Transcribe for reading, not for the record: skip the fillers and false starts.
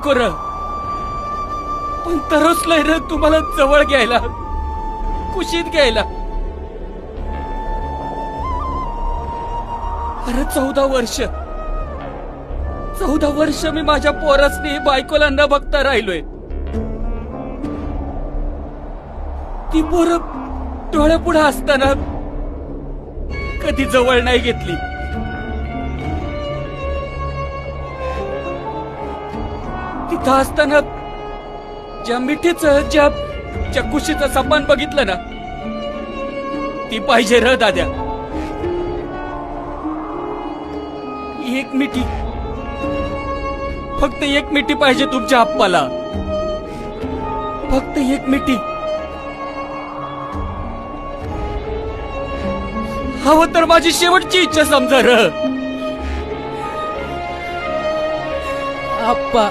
नको र, पण तरसलंय र तुम्हाला जवळ घ्यायला, कुशीत घ्यायला. अरे 14 वर्ष मी माझ्या पोरासनी बायकोला न बघता राहिलोय. ती पोरं डोळ्यापुढे असताना कधी जवळ नाही घेतली. तिथं असताना ज्या मिठीचं ज्या कुशीचं सपान बघितलं ना, ती पाहिजे र दाद्या. एक मिठी, फक्त एक मिठी पाहिजे तुमच्या आप्पाला, फक्त एक मिठी. हवं तर माझी शेवटची इच्छा समजा र. आप्पा.